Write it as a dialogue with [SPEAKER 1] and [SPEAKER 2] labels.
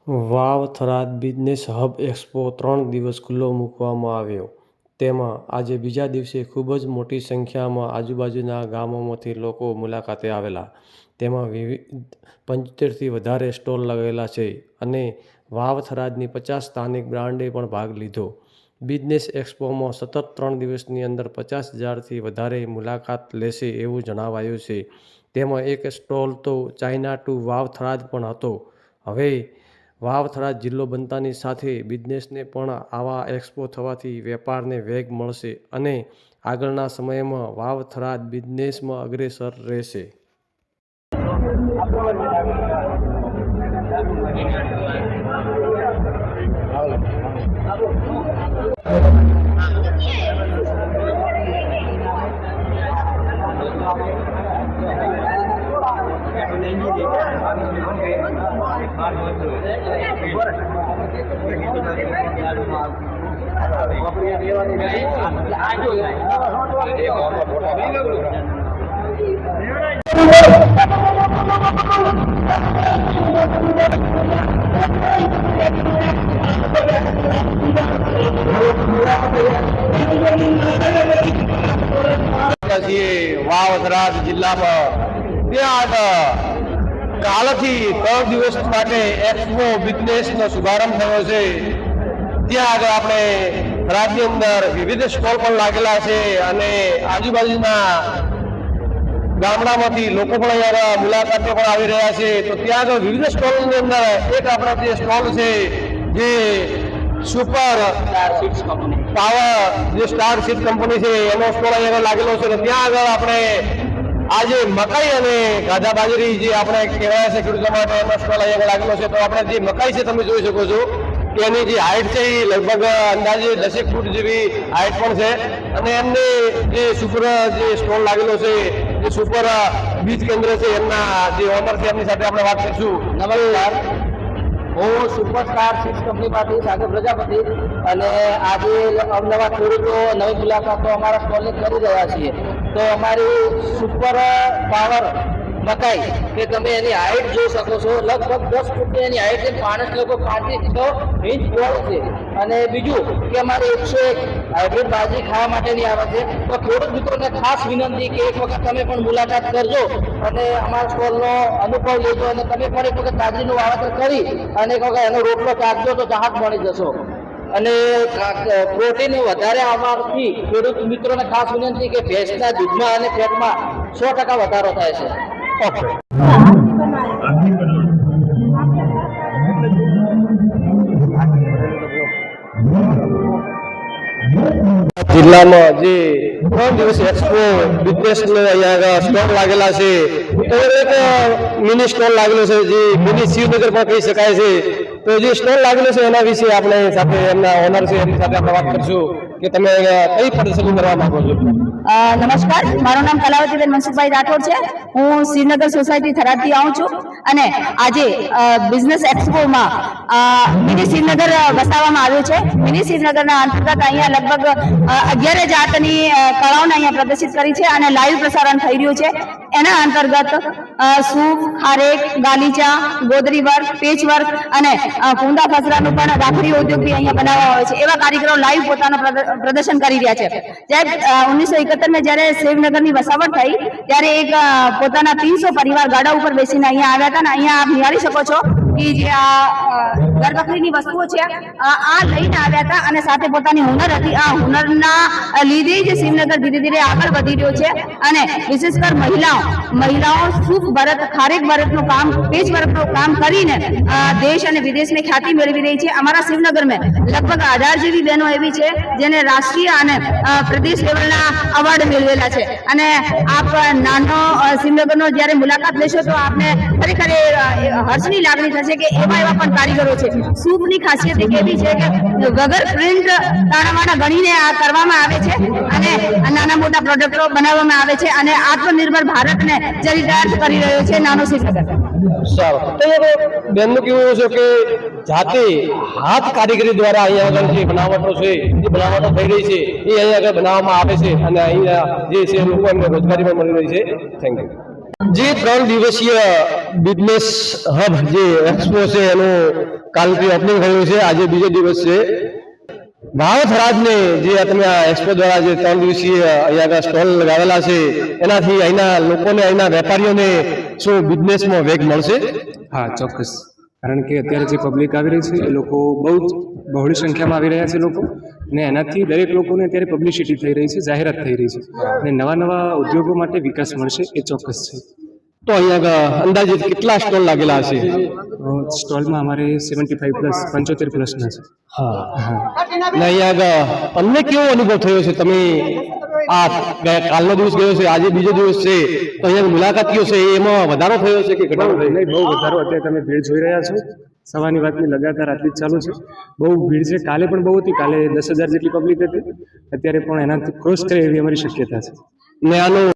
[SPEAKER 1] Vav Tharad business hub expo 3 દિવસ ખુલ્લો મૂકવામાં આવ્યો. તેમાં આજે બીજા દિવસે ખૂબ જ મોટી સંખ્યામાં આજુબાજુના ગામોમાંથી લોકો મુલાકાતે આવેલા. તેમાં વિવિધ 75થી વધારે સ્ટોલ લગાવેલા છે અને વાવ થરાદની 50 સ્થાનિક બ્રાન્ડે પણ ભાગ લીધો. બિઝનેસ એક્સપોમાં સતત 3 દિવસની અંદર 50,000થી વધારે મુલાકાત લેશે એવું જણાવાયું છે. તેમાં એક સ્ટોલ તો ચાઇના ટુ વાવ થરાદ પણ હતો. હવે વાવ થરાદ જિલ્લો બનતાની સાથે બિઝનેસને પણ આવા એક્સપો થવાથી વેપારને વેગ મળશે અને આગળના સમયમાં વાવ થરાદ બિઝનેસમાં અગ્રેસર રહેશે.
[SPEAKER 2] વાવ થરાદ જિલ્લામાં ત્યાં કાલથી 3 દિવસ માટે એક્સપો બિઝનેસનો શુભારંભ થયો છે. ત્યાં આગળ આપણે થરાદની અંદર વિવિધ સ્ટોલ પણ લાગેલા છે અને આજુબાજુના ગામડામાંથી લોકો પણ અહીંયા મુલાકાતે પણ આવી રહ્યા છે. તો ત્યાં આગળ વિવિધ સ્ટોલની અંદર એક આપણા જે સ્ટોલ છે જે સુપર પાવર જે સ્ટાર સીડ કંપની છે એનો સ્ટોલ અહીંયા લાગેલો છે. ત્યાં આગળ આપણે આજે મકાઈ અને ગાધા બાજરી જે આપણે કહેવાય છે ખેડૂતો માટે એનો સ્ટોલ અહીંયા લાગેલો છે. તો આપણે જે મકાઈ છે તમે જોઈ શકો છો કે એની જે હાઈટ છે એ લગભગ અંદાજે 10 ફૂટ જેવી હાઈટ પણ છે અને એમને જે સુપર જે સ્ટોલ લાગેલો છે જે સુપર બીજ કેન્દ્ર છે એમના જે ઓનર છે એમની સાથે આપણે વાત કરીશું.
[SPEAKER 3] નમસ્કાર, હું સુપરસ્ટાર સીડ્સ કંપનીમાંથી સાગર પ્રજાપતિ અને આજે અવનવા ખેડૂતો નવી મુલાકાતો અમારા સ્ટોલની કરી રહ્યા છીએ. તો અમારી સુપર પાવર મકાઈ કે તમે એની હાઈટ જોઈ શકો છો, લગભગ 10 ફૂટની એની હાઈટ છે. માણસ લોકો 5 થી 6 ઇંચ પહોળ છે. અને બીજું કે અમારે 101 હાઇબ્રિડ ભાજી ખાવા માટેની આવે છે. તો ખેડૂત મિત્રોને ખાસ વિનંતી કે એક વખત તમે પણ મુલાકાત કરજો અને અમારા સ્ટોલનો અનુભવ લેજો અને તમે પણ એક વખત બાજરીનું વાવેતર કરી અને એક વખત એનો રોટલો ચાખજો તો ચાહત મળી જશો. અને પ્રોટીન વધારે આવવાથી ખેડૂત મિત્રોને ખાસ વિનંતી કે ભેંસના દૂધમાં અને ફેટમાં 100% વધારો થાય છે.
[SPEAKER 2] જિલ્લામાં જે 3 દિવસ એક્સપો બિઝનેસનો અહીંયા સ્ટોલ લાગેલા છે તો એક મિની સ્ટોલ લાગેલો છે જે મિની શિવનગર પણ કહી શકાય છે. તો જે સ્ટોલ લાગેલો છે એના વિશે આપણે સાથે એમના ઓનર છે એમની સાથે આપણે વાત કરીશું કે તમે કઈ પ્રદર્શની કરવા માંગો છો.
[SPEAKER 4] નમસ્કાર, મારું નામ કલાવતીબેન મનસુખભાઈ રાઠોડ છે. હું શ્રીનગર સોસાયટી થરાદથી આવું છું અને આજે બિઝનેસ એક્સપોમાં મિની શ્રીનગર વસાવવામાં આવ્યું છે. મિની શ્રીનગરના અંતર્ગત અહીંયા લગભગ 11 જાતની કળાઓને અહીંયા પ્રદર્શિત કરી છે અને લાઈવ પ્રસારણ થઈ રહ્યું છે. એના અંતર્ગત સૂપ, ખારેક, ગાલીચા, ગોદરી વર્ક, પેચ વર્ક અને કુંડા ફસરાનું પણ રાખડી ઉદ્યોગ બી અહીંયા બનાવવામાં આવે છે. એવા કારીગરો લાઈવ પોતાનું પ્રદર્શન કરી રહ્યા છે. જ્યારે 1971 જ્યારે શ્રીનગરની વસાવટ થઈ ત્યારે એક પોતાના 300 પરિવાર ગાડા ઉપર બેસીને અહીંયા આવ્યા હતા અને અહીંયા આપ નિહાળી શકો છો કે જે આ ઘરબકરીની વસ્તુઓ છે આ લઈને આવ્યા હતા અને સાથે પોતાની હુનર હતી. આ હુનરના લીધે જ શ્રીનગર ધીરે ધીરે આગળ વધી રહ્યો છે અને વિશેષ કર મહિલાઓ સૂપ ભરત, ખારેક ભરતનું કામ, પેચ વર્કનું કામ કરીને દેશ અને વિદેશની ખ્યાતિ મેળવી રહી છે. અમારા શ્રીનગરમાં લગભગ 18 જેવી બહેનો એવી છે જેને રાષ્ટ્રીય અને પ્રદેશ લેવલના અવોર્ડ મેળવેલા છે. અને આપ નાનો શ્રીનગરનો જ્યારે મુલાકાત લેશો તો આપને ખરેખર હર્ષની લાગણી થશે કે એવા પણ કારીગરો છે. સૂપની ખાસિયત એક એવી છે કે વગર પ્રિન્ટ તાણાવાણા ગણીને આ કરવામાં આવે છે અને નાના મોટા પ્રોડક્ટો બનાવવામાં આવે છે અને આત્મનિર્ભર ભારતને ચરિતાર્થ કરી રહ્યો છે નાનો શ્રીનગર.
[SPEAKER 2] સારું, તો બેનનું કેવું છે કે જાતે હાથ કારીગરી દ્વારા અહીંયા આગળ જે બનાવટો છે જે બનાવટો થઈ રહી છે એ અહીંયા આગળ બનાવવામાં આવે છે અને અહીંયા જે છે લોકો એમને રોજગારી પણ મળી રહી છે. Thank you. જે 3 દિવસીય બિઝનેસ હબ જે એક્સપો છે એનું કાલથી ઓપનિંગ થયું છે, આજે બીજો દિવસ છે. ભાવ થરાદને જે તમે આ એક્સપો દ્વારા જે 3 દિવસીય અહીંયા આગળ સ્ટોલ લગાવેલા છે એનાથી અહીંના લોકોને અહીંના વેપારીઓને શું બિઝનેસમાં વેગ મળશે?
[SPEAKER 5] હા, ચોક્કસ. કારણ કે અત્યારે જે પબ્લિક આવી રહી છે એ લોકો બહુ જ બહોળી સંખ્યામાં આવી રહ્યા છે લોકો, ને એનાથી દરેક લોકોને અત્યારે પબ્લિસિટી થઈ રહી છે, જાહેરાત થઈ રહી છે, અને નવા નવા ઉદ્યોગો માટે વિકાસ મળશે એ ચોક્કસ છે.
[SPEAKER 2] તો અહીંયા આગળ અંદાજિત કેટલા સ્ટોલ લાગેલા હશે?
[SPEAKER 5] સ્ટોલમાં અમારે 75+, 75+ના છે.
[SPEAKER 2] હા. ને અહીંયા આગળ તમને કેવો અનુભવ થયો છે? તમે આ કાલનો દિવસ ગયો છે, આજે બીજો દિવસ છે, તો અહીંયા મુલાકાતીઓ છે એમાં વધારો થયો છે કે ઘટાડો થયો?
[SPEAKER 5] નહીં, બહુ વધારો. અત્યારે તમે ભીડ જોઈ રહ્યા છો, સવારની વાતની લગાતાર આટલી જ ચાલુ છે. બહુ ભીડ છે. કાલે પણ બહુ હતી. કાલે 10,000 જેટલી પબ્લિક હતી. અત્યારે પણ એનાથી ક્રોસ કરે એવી અમારી શક્યતા છે.
[SPEAKER 2] ને આનું